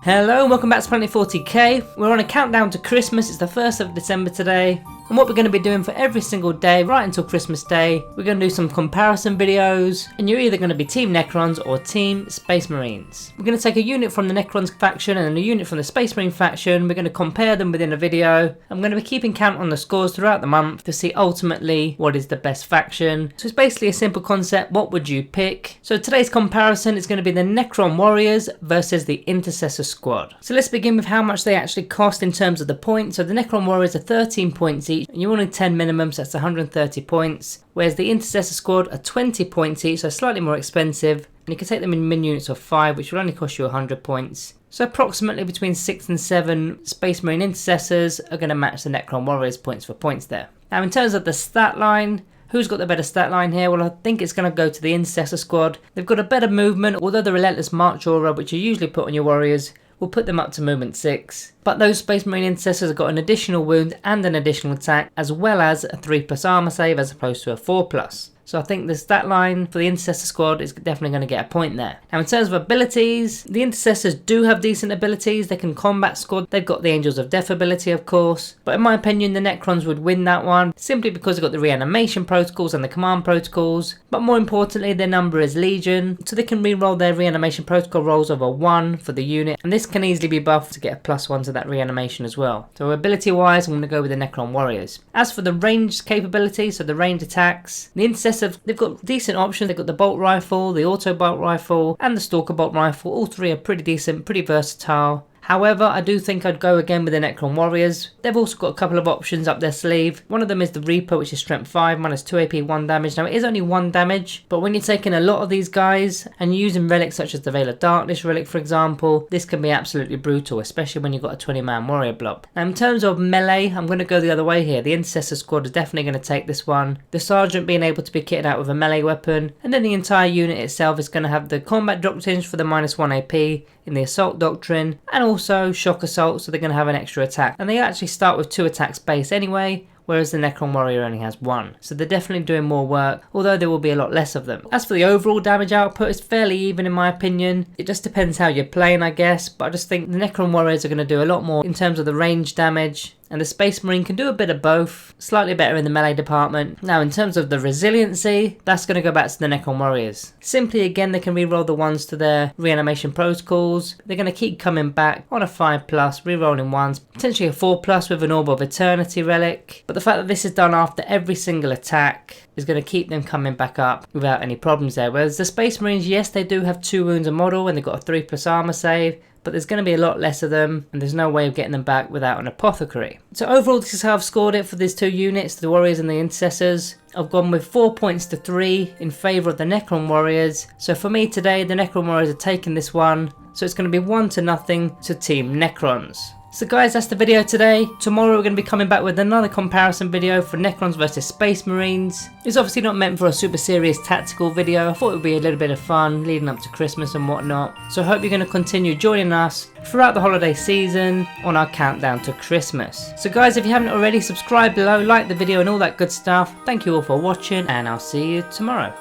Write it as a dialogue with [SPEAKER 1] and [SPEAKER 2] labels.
[SPEAKER 1] Hello and welcome back to Warhammer 40k. We're on a countdown to Christmas. It's the 1st of December today. And what we're going to be doing for every single day right until Christmas Day, we're going to do some comparison videos, and you're either going to be Team Necrons or Team Space Marines. We're going to take a unit from the Necrons faction and a unit from the Space Marine faction. We're going to compare them within a video. I'm going to be keeping count on the scores throughout the month to see ultimately what is the best faction. So it's basically a simple concept. What would you pick? So today's comparison is going to be the Necron Warriors versus the Intercessor squad. So let's begin with how much they actually cost in terms of the points. So the Necron Warriors are 13 points each, and you wanted 10 minimum, so that's 130 points. Whereas the Intercessor squad are 20 points each, so slightly more expensive. And you can take them in min units of 5, which will only cost you 100 points. So approximately between 6 and 7 Space Marine Intercessors are going to match the Necron Warriors points for points there. Now in terms of the stat line, who's got the better stat line here? Well, I think it's going to go to the Intercessor squad. They've got a better movement, although the Relentless March aura, which you usually put on your Warriors, will put them up to movement 6. But those Space Marine Intercessors have got an additional wound and an additional attack, as well as a 3+ armor save as opposed to a 4+. So I think the stat line for the Intercessor squad is definitely going to get a point there. Now in terms of abilities, the Intercessors do have decent abilities. They can combat squad. They've got the Angels of Death ability, of course. But in my opinion, the Necrons would win that one, simply because they've got the reanimation protocols and the command protocols. But more importantly, their number is Legion, so they can reroll their reanimation protocol rolls over 1 for the unit. And this can easily be buffed to get a +1 to that reanimation as well. So ability wise, I'm going to go with the Necron Warriors. As for the ranged capability, so the range attacks, the Intercessors, they've got decent options. They've got the bolt rifle, the auto bolt rifle, and the stalker bolt rifle. All three are pretty decent, pretty versatile. However, I do think I'd go again with the Necron Warriors. They've also got a couple of options up their sleeve. One of them is the Reaper, which is strength 5, minus 2 AP, 1 damage. Now it is only 1 damage, but when you're taking a lot of these guys and using relics such as the Veil of Darkness relic, for example, this can be absolutely brutal, especially when you've got a 20-man warrior blob. Now in terms of melee, I'm going to go the other way here. The Intercessor squad is definitely going to take this one. The Sergeant being able to be kitted out with a melee weapon, and then the entire unit itself is going to have the combat doctrines for the minus 1 AP in the assault doctrine, and also shock assault, so they're going to have an extra attack. And they actually start with 2 attacks base anyway, whereas the Necron Warrior only has 1. So they're definitely doing more work, although there will be a lot less of them. As for the overall damage output, it's fairly even in my opinion. It just depends how you're playing, I guess, but I just think the Necron Warriors are going to do a lot more in terms of the range damage. And the Space Marine can do a bit of both, slightly better in the melee department. Now in terms of the resiliency, that's going to go back to the Necron Warriors. Simply again, they can reroll the 1s to their reanimation protocols. They're going to keep coming back on a 5+, rerolling 1s, potentially a 4+ with an Orb of Eternity relic. But the fact that this is done after every single attack is going to keep them coming back up without any problems there. Whereas the Space Marines, yes, they do have 2 wounds a model and they've got a 3+ armor save, but there's going to be a lot less of them, and there's no way of getting them back without an apothecary. So overall, this is how I've scored it for these 2 units, the Warriors and the Intercessors. I've gone with 4 points to 3 in favour of the Necron Warriors. So for me today, the Necron Warriors are taking this one, so it's going to be 1-0 to Team Necrons. So guys, that's the video today. Tomorrow we're going to be coming back with another comparison video for Necrons versus Space Marines. It's obviously not meant for a super serious tactical video. I thought it would be a little bit of fun leading up to Christmas and whatnot. So I hope you're going to continue joining us throughout the holiday season on our countdown to Christmas. So guys, if you haven't already, subscribe below, like the video and all that good stuff. Thank you all for watching, and I'll see you tomorrow.